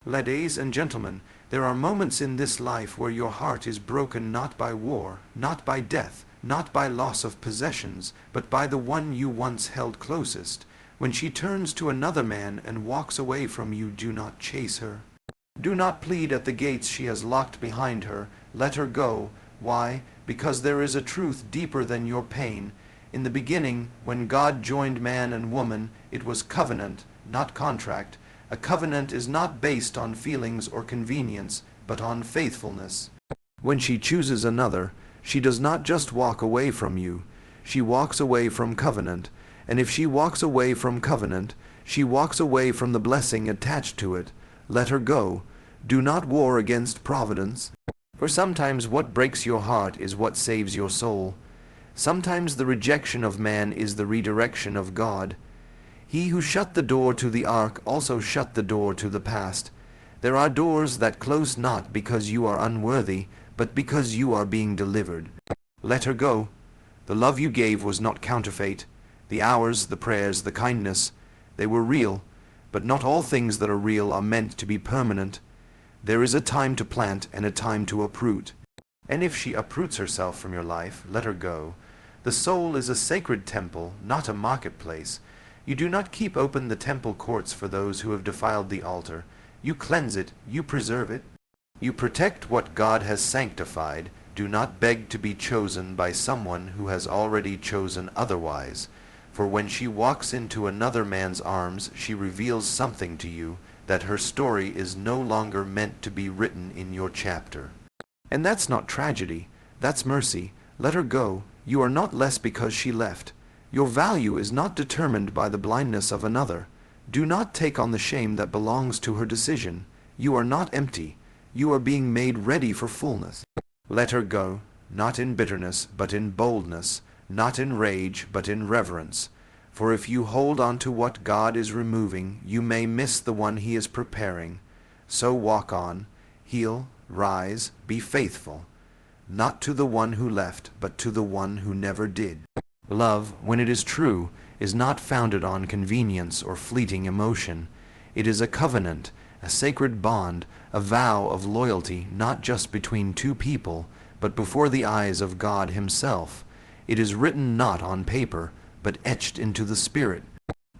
Ladies and gentlemen, there are moments in this life where your heart is broken not by war, not by death, not by loss of possessions, but by the one you once held closest. When she turns to another man and walks away from you, do not chase her. Do not plead at the gates she has locked behind her. Let her go. Why? Because there is a truth deeper than your pain. In the beginning, when God joined man and woman, it was covenant, not contract. A covenant is not based on feelings or convenience, but on faithfulness. When she chooses another, she does not just walk away from you. She walks away from covenant. And if she walks away from covenant, she walks away from the blessing attached to it. Let her go. Do not war against Providence. For sometimes what breaks your heart is what saves your soul. Sometimes the rejection of man is the redirection of God. He who shut the door to the ark also shut the door to the past. There are doors that close not because you are unworthy, but because you are being delivered. Let her go. The love you gave was not counterfeit. The hours, the prayers, the kindness, they were real, but not all things that are real are meant to be permanent. There is a time to plant and a time to uproot. And if she uproots herself from your life, let her go. The soul is a sacred temple, not a marketplace. You do not keep open the temple courts for those who have defiled the altar. You cleanse it, you preserve it. You protect what God has sanctified. Do not beg to be chosen by someone who has already chosen otherwise. For when she walks into another man's arms, she reveals something to you, that her story is no longer meant to be written in your chapter. And that's not tragedy, that's mercy. Let her go. You are not less because she left. Your value is not determined by the blindness of another. Do not take on the shame that belongs to her decision. You are not empty. You are being made ready for fullness. Let her go, not in bitterness, but in boldness, not in rage, but in reverence. For if you hold on to what God is removing, you may miss the one He is preparing. So walk on, heal, rise, be faithful, not to the one who left, but to the one who never did. Love, when it is true, is not founded on convenience or fleeting emotion. It is a covenant, a sacred bond, a vow of loyalty not just between two people, but before the eyes of God Himself. It is written not on paper, but etched into the spirit.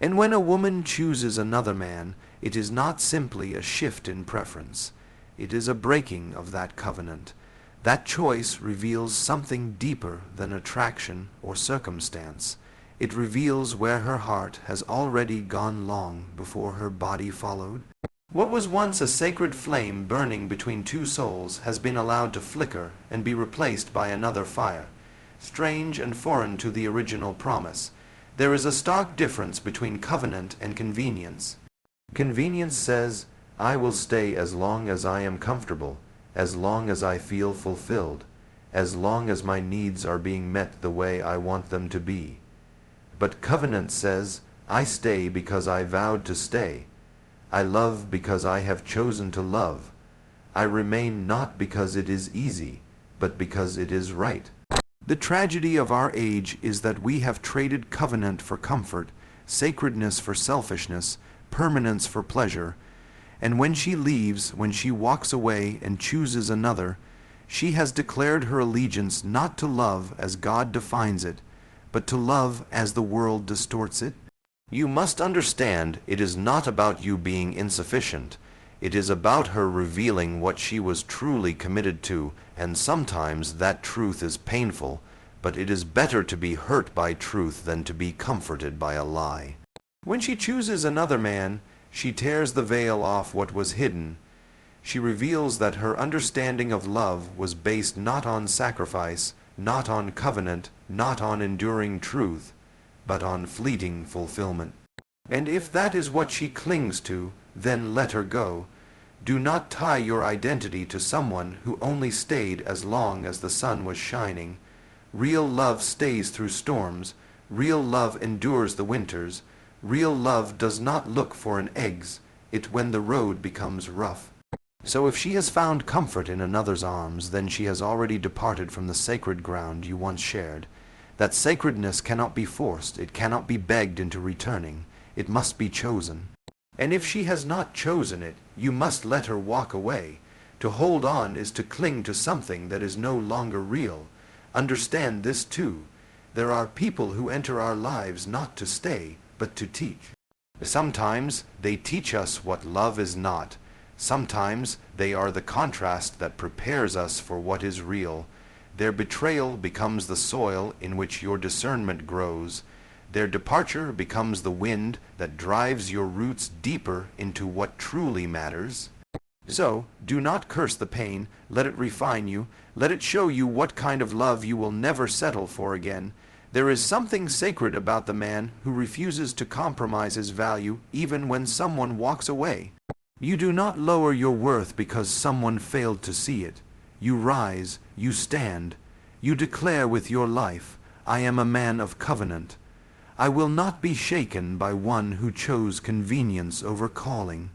And when a woman chooses another man, it is not simply a shift in preference. It is a breaking of that covenant. That choice reveals something deeper than attraction or circumstance. It reveals where her heart has already gone long before her body followed. What was once a sacred flame burning between two souls has been allowed to flicker and be replaced by another fire, strange and foreign to the original promise. There is a stark difference between covenant and convenience. Convenience says, I will stay as long as I am comfortable, as long as I feel fulfilled, as long as my needs are being met the way I want them to be. But covenant says, I stay because I vowed to stay. I love because I have chosen to love. I remain not because it is easy, but because it is right. The tragedy of our age is that we have traded covenant for comfort, sacredness for selfishness, permanence for pleasure. And when she leaves, when she walks away and chooses another, she has declared her allegiance not to love as God defines it, but to love as the world distorts it. You must understand, it is not about you being insufficient. It is about her revealing what she was truly committed to, and sometimes that truth is painful, but it is better to be hurt by truth than to be comforted by a lie. When she chooses another man, she tears the veil off what was hidden. She reveals that her understanding of love was based not on sacrifice, not on covenant, not on enduring truth, but on fleeting fulfillment. And if that is what she clings to, then let her go. Do not tie your identity to someone who only stayed as long as the sun was shining. Real love stays through storms. Real love endures the winters. Real love does not look for an eggs, it when the road becomes rough. So if she has found comfort in another's arms, then she has already departed from the sacred ground you once shared. That sacredness cannot be forced, it cannot be begged into returning, it must be chosen. And if she has not chosen it, you must let her walk away. To hold on is to cling to something that is no longer real. Understand this too. There are people who enter our lives not to stay, but to teach. Sometimes they teach us what love is not. Sometimes they are the contrast that prepares us for what is real. Their betrayal becomes the soil in which your discernment grows. Their departure becomes the wind that drives your roots deeper into what truly matters. So, do not curse the pain, let it refine you, let it show you what kind of love you will never settle for again. There is something sacred about the man who refuses to compromise his value even when someone walks away. You do not lower your worth because someone failed to see it. You rise, you stand, you declare with your life, I am a man of covenant. I will not be shaken by one who chose convenience over calling.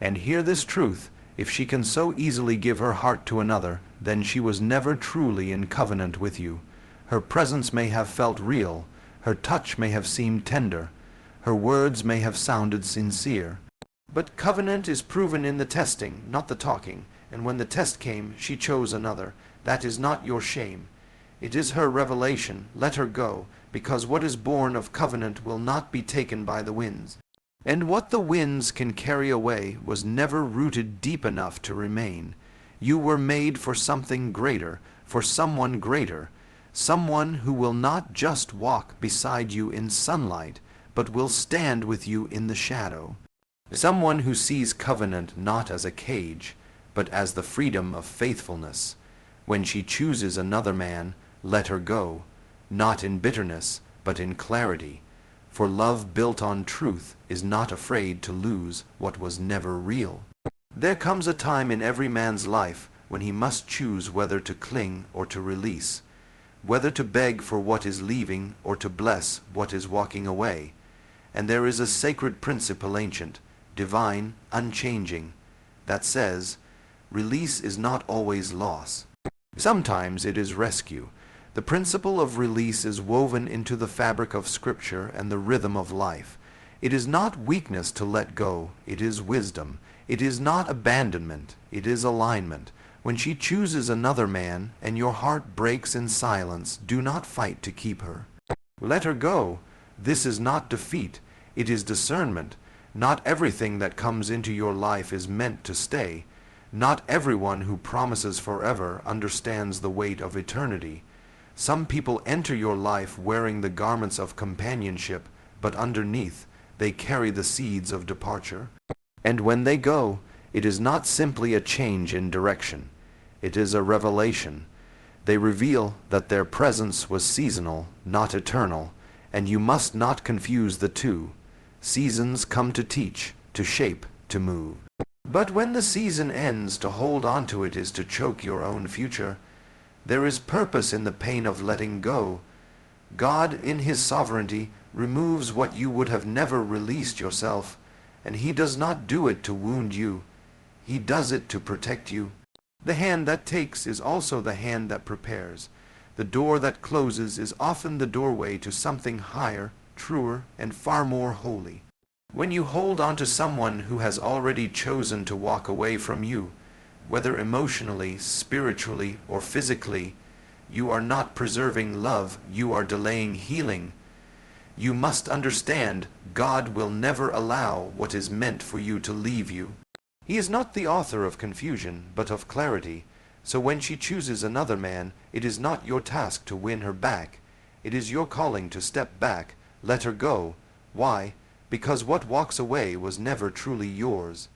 And hear this truth, if she can so easily give her heart to another, then she was never truly in covenant with you. Her presence may have felt real, her touch may have seemed tender, her words may have sounded sincere. But covenant is proven in the testing, not the talking, and when the test came, she chose another. That is not your shame. It is her revelation. Let her go, because what is born of covenant will not be taken by the winds. And what the winds can carry away was never rooted deep enough to remain. You were made for something greater, for someone greater, someone who will not just walk beside you in sunlight, but will stand with you in the shadow. Someone who sees covenant not as a cage, but as the freedom of faithfulness. When she chooses another man, let her go, not in bitterness, but in clarity. For love built on truth is not afraid to lose what was never real. There comes a time in every man's life when he must choose whether to cling or to release, whether to beg for what is leaving or to bless what is walking away. And there is a sacred principle ancient, divine, unchanging, that says, release is not always loss. Sometimes it is rescue. The principle of release is woven into the fabric of Scripture and the rhythm of life. It is not weakness to let go, it is wisdom. It is not abandonment, it is alignment. When she chooses another man and your heart breaks in silence, do not fight to keep her. Let her go. This is not defeat, it is discernment. Not everything that comes into your life is meant to stay. Not everyone who promises forever understands the weight of eternity. Some people enter your life wearing the garments of companionship, but underneath they carry the seeds of departure. And when they go, it is not simply a change in direction. It is a revelation. They reveal that their presence was seasonal, not eternal, and you must not confuse the two. Seasons come to teach, to shape, to move. But when the season ends, to hold on to it is to choke your own future. There is purpose in the pain of letting go. God, in His sovereignty, removes what you would have never released yourself, and He does not do it to wound you. He does it to protect you. The hand that takes is also the hand that prepares. The door that closes is often the doorway to something higher, truer, and far more holy. When you hold on to someone who has already chosen to walk away from you, whether emotionally, spiritually, or physically, you are not preserving love, you are delaying healing. You must understand, God will never allow what is meant for you to leave you. He is not the author of confusion, but of clarity. So when she chooses another man, it is not your task to win her back. It is your calling to step back, let her go. Why? Because what walks away was never truly yours.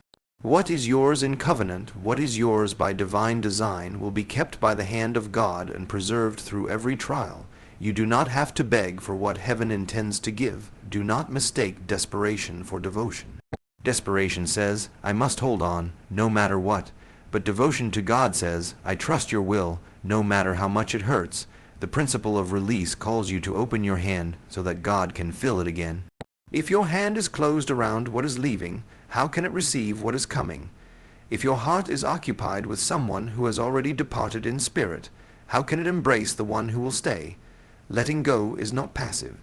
What is yours in covenant, what is yours by divine design, will be kept by the hand of God and preserved through every trial. You do not have to beg for what heaven intends to give. Do not mistake desperation for devotion. Desperation says, I must hold on, no matter what. But devotion to God says, I trust your will, no matter how much it hurts. The principle of release calls you to open your hand so that God can fill it again. If your hand is closed around what is leaving, how can it receive what is coming? If your heart is occupied with someone who has already departed in spirit, how can it embrace the one who will stay? Letting go is not passive.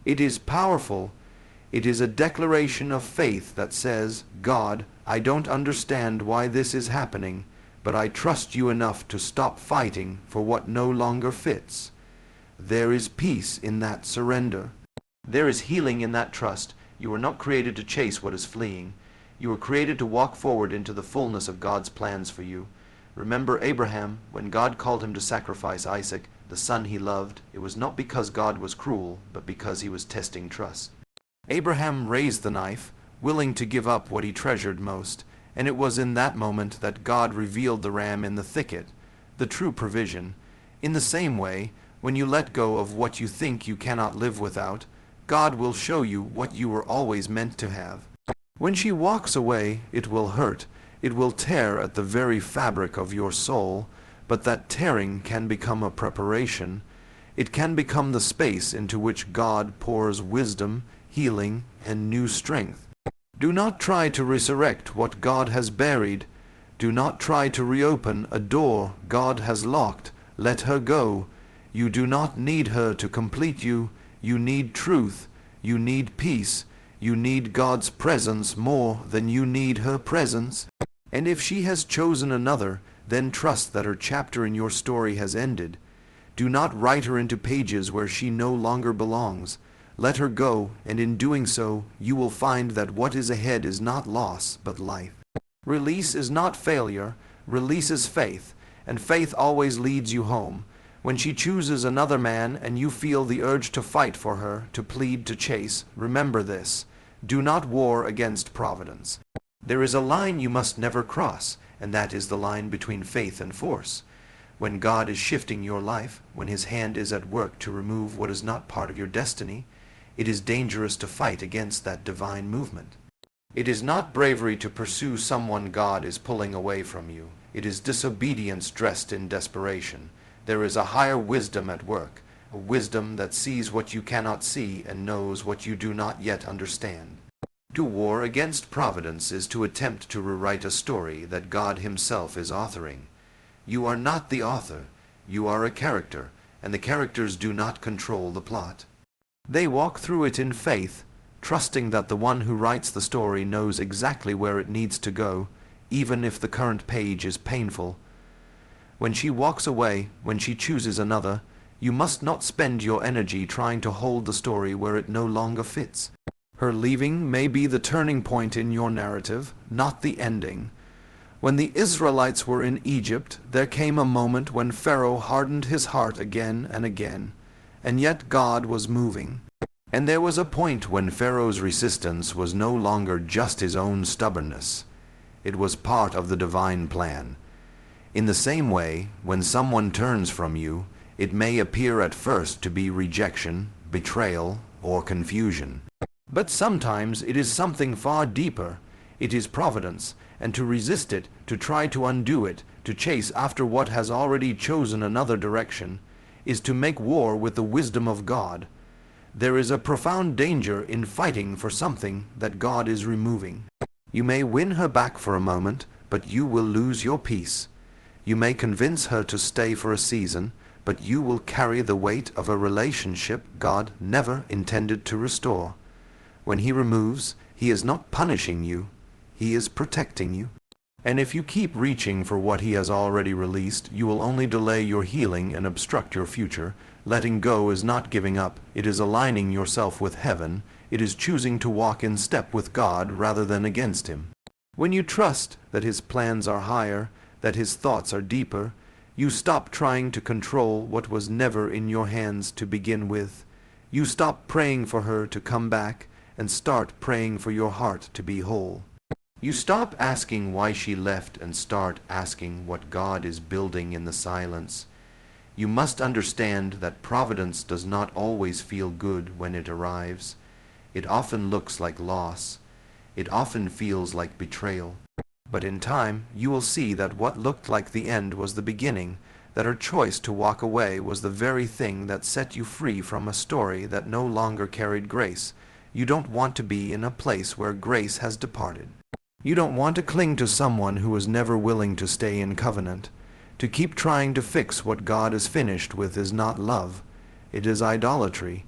It is powerful. It is a declaration of faith that says, God, I don't understand why this is happening, but I trust you enough to stop fighting for what no longer fits. There is peace in that surrender. There is healing in that trust. You were not created to chase what is fleeing. You were created to walk forward into the fullness of God's plans for you. Remember Abraham, when God called him to sacrifice Isaac, the son he loved, it was not because God was cruel, but because he was testing trust. Abraham raised the knife, willing to give up what he treasured most, and it was in that moment that God revealed the ram in the thicket, the true provision. In the same way, when you let go of what you think you cannot live without, God will show you what you were always meant to have. When she walks away, it will hurt. It will tear at the very fabric of your soul, but that tearing can become a preparation. It can become the space into which God pours wisdom, healing, and new strength. Do not try to resurrect what God has buried. Do not try to reopen a door God has locked. Let her go. You do not need her to complete you. You need truth. You need peace. You need God's presence more than you need her presence. And if she has chosen another, then trust that her chapter in your story has ended. Do not write her into pages where she no longer belongs. Let her go, and in doing so, you will find that what is ahead is not loss, but life. Release is not failure. Release is faith, and faith always leads you home. When she chooses another man and you feel the urge to fight for her, to plead, to chase, remember this. Do not war against Providence. There is a line you must never cross, and that is the line between faith and force. When God is shifting your life, when his hand is at work to remove what is not part of your destiny, it is dangerous to fight against that divine movement. It is not bravery to pursue someone God is pulling away from you. It is disobedience dressed in desperation. There is a higher wisdom at work, a wisdom that sees what you cannot see and knows what you do not yet understand. To war against Providence is to attempt to rewrite a story that God himself is authoring. You are not the author. You are a character, and the characters do not control the plot. They walk through it in faith, trusting that the one who writes the story knows exactly where it needs to go, even if the current page is painful. When she walks away, when she chooses another, you must not spend your energy trying to hold the story where it no longer fits. Her leaving may be the turning point in your narrative, not the ending. When the Israelites were in Egypt, there came a moment when Pharaoh hardened his heart again and again, and yet God was moving. And there was a point when Pharaoh's resistance was no longer just his own stubbornness. It was part of the divine plan. In the same way, when someone turns from you, it may appear at first to be rejection, betrayal, or confusion. But sometimes it is something far deeper. It is providence, and to resist it, to try to undo it, to chase after what has already chosen another direction, is to make war with the wisdom of God. There is a profound danger in fighting for something that God is removing. You may win her back for a moment, but you will lose your peace. You may convince her to stay for a season, but you will carry the weight of a relationship God never intended to restore. When he removes, he is not punishing you, he is protecting you. And if you keep reaching for what he has already released, you will only delay your healing and obstruct your future. Letting go is not giving up, it is aligning yourself with heaven. It is choosing to walk in step with God rather than against him. When you trust that his plans are higher, that his thoughts are deeper, you stop trying to control what was never in your hands to begin with. You stop praying for her to come back and start praying for your heart to be whole. You stop asking why she left and start asking what God is building in the silence. You must understand that providence does not always feel good when it arrives. It often looks like loss. It often feels like betrayal. But in time, you will see that what looked like the end was the beginning, that her choice to walk away was the very thing that set you free from a story that no longer carried grace. You don't want to be in a place where grace has departed. You don't want to cling to someone who was never willing to stay in covenant. To keep trying to fix what God is finished with is not love. It is idolatry.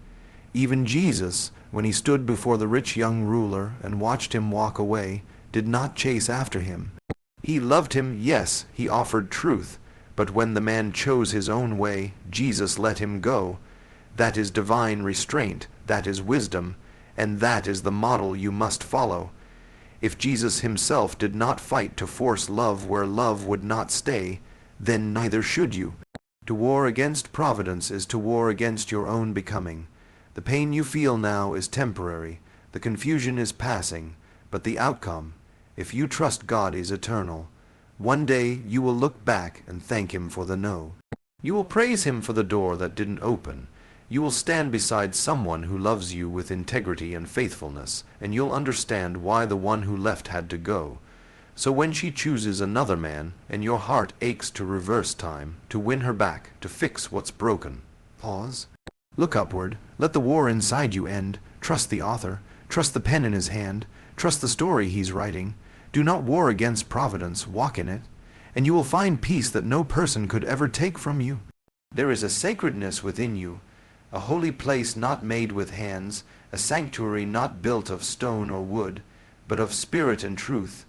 Even Jesus, when he stood before the rich young ruler and watched him walk away, did not chase after him. He loved him, yes, he offered truth, but when the man chose his own way, Jesus let him go. That is divine restraint, that is wisdom, and that is the model you must follow. If Jesus himself did not fight to force love where love would not stay, then neither should you. To war against Providence is to war against your own becoming. The pain you feel now is temporary, the confusion is passing, but the outcome, if you trust God, is eternal. One day you will look back and thank him for the no. You will praise him for the door that didn't open. You will stand beside someone who loves you with integrity and faithfulness, and you'll understand why the one who left had to go. So when she chooses another man, and your heart aches to reverse time, to win her back, to fix what's broken, pause. Look upward. Let the war inside you end. Trust the author. Trust the pen in his hand. Trust the story he's writing. Do not war against Providence. Walk in it, and you will find peace that no person could ever take from you. There is a sacredness within you, a holy place not made with hands, a sanctuary not built of stone or wood, but of spirit and truth.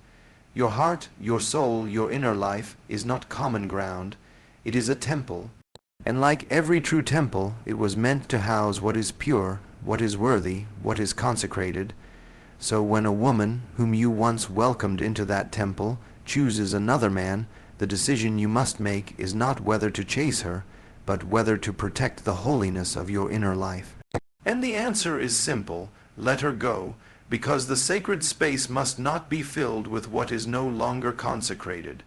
Your heart, your soul, your inner life is not common ground. It is a temple. And like every true temple, it was meant to house what is pure, what is worthy, what is consecrated. So when a woman, whom you once welcomed into that temple, chooses another man, the decision you must make is not whether to chase her, but whether to protect the holiness of your inner life. And the answer is simple: let her go, because the sacred space must not be filled with what is no longer consecrated.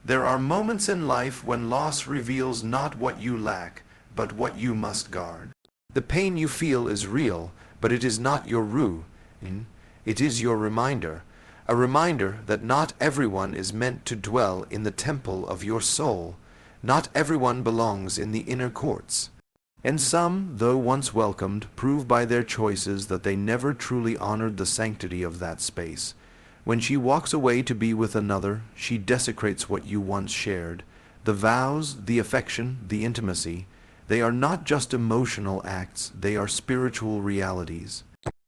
There are moments in life when loss reveals not what you lack, but what you must guard. The pain you feel is real, but it is not your ruin. It is your reminder, a reminder that not everyone is meant to dwell in the temple of your soul. Not everyone belongs in the inner courts. And some, though once welcomed, prove by their choices that they never truly honored the sanctity of that space. When she walks away to be with another, she desecrates what you once shared. The vows, the affection, the intimacy, they are not just emotional acts, they are spiritual realities.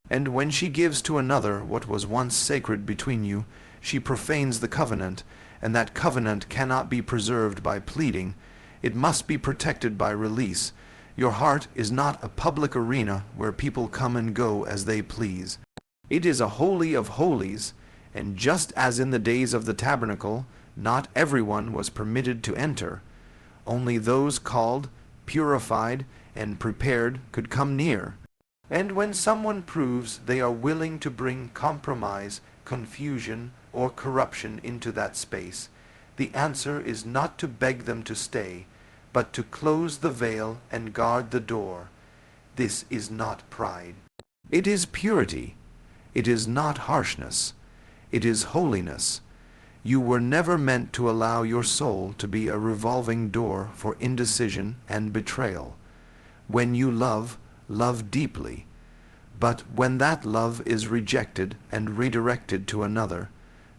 And when she gives to another what was once sacred between you, she profanes the covenant, and that covenant cannot be preserved by pleading. It must be protected by release. Your heart is not a public arena where people come and go as they please. It is a holy of holies, and just as in the days of the tabernacle, not everyone was permitted to enter. Only those called, purified, and prepared could come near. And when someone proves they are willing to bring compromise, confusion, or corruption into that space, the answer is not to beg them to stay, but to close the veil and guard the door. This is not pride. It is purity. It is not harshness. It is holiness. You were never meant to allow your soul to be a revolving door for indecision and betrayal. When you love, love deeply. But when that love is rejected and redirected to another,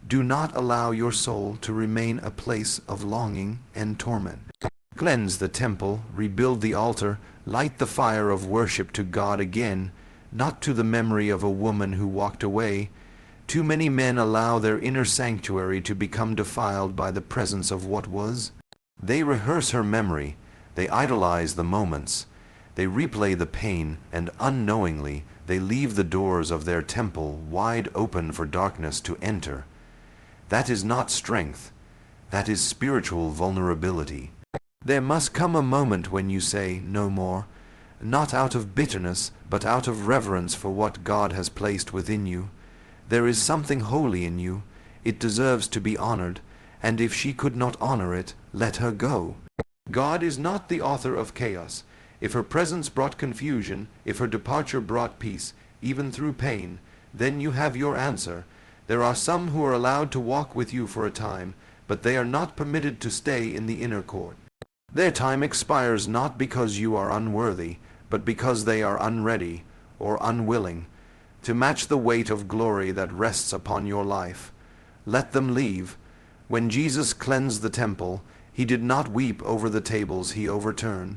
do not allow your soul to remain a place of longing and torment. Cleanse the temple, rebuild the altar, light the fire of worship to God again, not to the memory of a woman who walked away. Too many men allow their inner sanctuary to become defiled by the presence of what was. They rehearse her memory, they idolize the moments, they replay the pain, and unknowingly they leave the doors of their temple wide open for darkness to enter. That is not strength, that is spiritual vulnerability. There must come a moment when you say, no more, not out of bitterness, but out of reverence for what God has placed within you. There is something holy in you. It deserves to be honored, and if she could not honor it, let her go. God is not the author of chaos. If her presence brought confusion, if her departure brought peace, even through pain, then you have your answer. There are some who are allowed to walk with you for a time, but they are not permitted to stay in the inner court. Their time expires not because you are unworthy, but because they are unready or unwilling to match the weight of glory that rests upon your life. Let them leave. When Jesus cleansed the temple, he did not weep over the tables he overturned.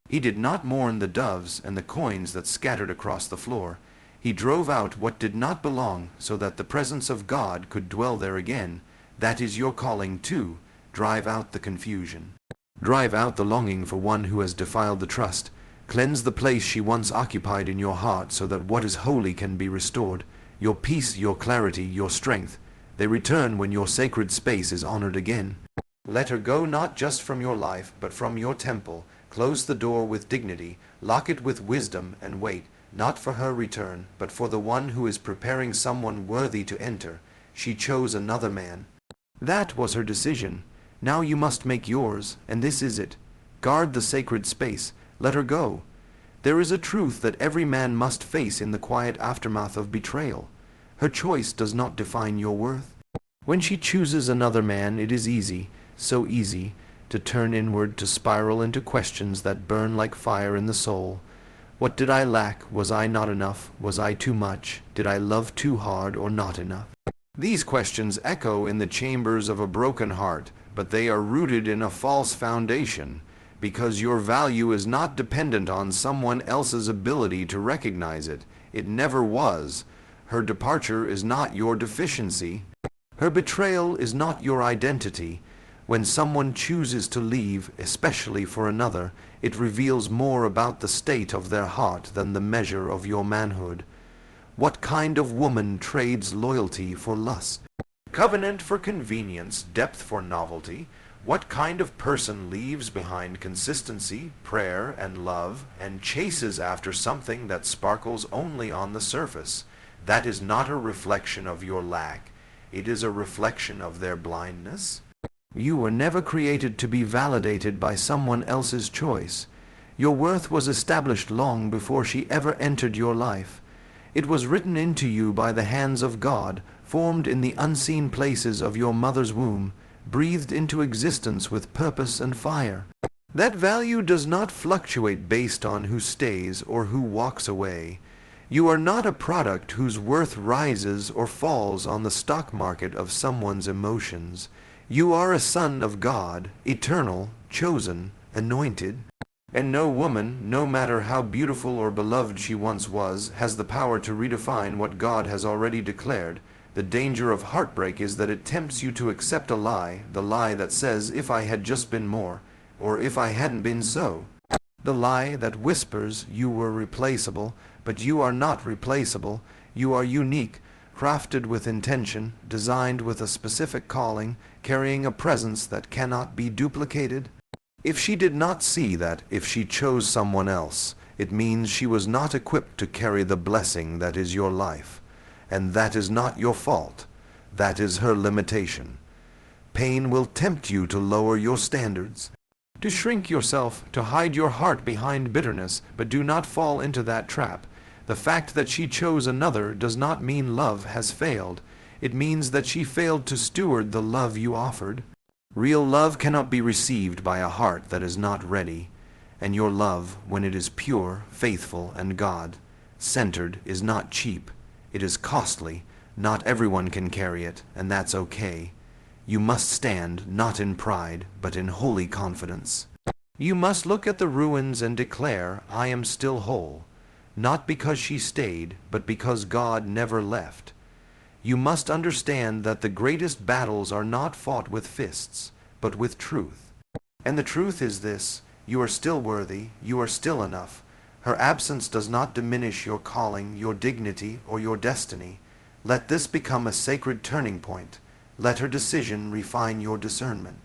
He did not mourn the doves and the coins that scattered across the floor. He drove out what did not belong so that the presence of God could dwell there again. That is your calling too. Drive out the confusion. Drive out the longing for one who has defiled the trust. Cleanse the place she once occupied in your heart so that what is holy can be restored. Your peace, your clarity, your strength. They return when your sacred space is honored again. Let her go not just from your life, but from your temple. Close the door with dignity. Lock it with wisdom and wait, not for her return, but for the one who is preparing someone worthy to enter. She chose another man. That was her decision. Now you must make yours, and this is it. Guard the sacred space. Let her go. There is a truth that every man must face in the quiet aftermath of betrayal. Her choice does not define your worth. When she chooses another man, it is easy, so easy, to turn inward, to spiral into questions that burn like fire in the soul. What did I lack? Was I not enough? Was I too much? Did I love too hard or not enough? These questions echo in the chambers of a broken heart, but they are rooted in a false foundation, because your value is not dependent on someone else's ability to recognize it. It never was. Her departure is not your deficiency. Her betrayal is not your identity. When someone chooses to leave, especially for another, it reveals more about the state of their heart than the measure of your manhood. What kind of woman trades loyalty for lust? Covenant for convenience, depth for novelty? What kind of person leaves behind consistency, prayer, and love, and chases after something that sparkles only on the surface? That is not a reflection of your lack. It is a reflection of their blindness. You were never created to be validated by someone else's choice. Your worth was established long before she ever entered your life. It was written into you by the hands of God, formed in the unseen places of your mother's womb, breathed into existence with purpose and fire. That value does not fluctuate based on who stays or who walks away. You are not a product whose worth rises or falls on the stock market of someone's emotions. You are a son of God, eternal, chosen, anointed. And no woman, no matter how beautiful or beloved she once was, has the power to redefine what God has already declared. The danger of heartbreak is that it tempts you to accept a lie, the lie that says, if I had just been more, or if I hadn't been so. The lie that whispers you were replaceable, but you are not replaceable. You are unique, crafted with intention, designed with a specific calling, carrying a presence that cannot be duplicated. If she did not see that, if she chose someone else, it means she was not equipped to carry the blessing that is your life. And that is not your fault. That is her limitation. Pain will tempt you to lower your standards, to shrink yourself, to hide your heart behind bitterness, but do not fall into that trap. The fact that she chose another does not mean love has failed. It means that she failed to steward the love you offered. Real love cannot be received by a heart that is not ready, and your love, when it is pure, faithful, and God-centered, is not cheap. It is costly. Not everyone can carry it, and that's okay. You must stand not in pride, but in holy confidence. You must look at the ruins and declare, I am still whole, not because she stayed, but because God never left. You must understand that the greatest battles are not fought with fists, but with truth. And the truth is this: you are still worthy, you are still enough. Her absence does not diminish your calling, your dignity, or your destiny. Let this become a sacred turning point. Let her decision refine your discernment.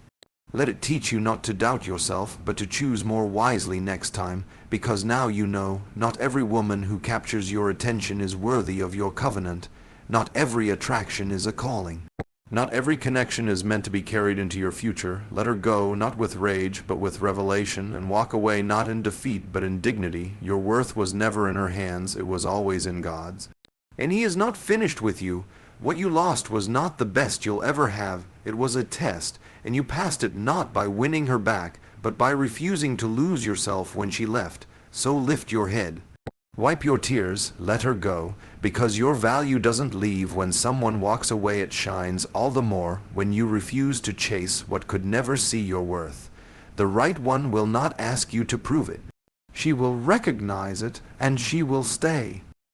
Let it teach you not to doubt yourself, but to choose more wisely next time, because now you know not every woman who captures your attention is worthy of your covenant. Not every attraction is a calling. Not every connection is meant to be carried into your future. Let her go, not with rage, but with revelation, and walk away not in defeat, but in dignity. Your worth was never in her hands, it was always in God's. And He is not finished with you. What you lost was not the best you'll ever have. It was a test, and you passed it not by winning her back, but by refusing to lose yourself when she left. So lift your head. Wipe your tears, let her go, because your value doesn't leave when someone walks away. It shines all the more when you refuse to chase what could never see your worth. The right one will not ask you to prove it. She will recognize it, and she will stay.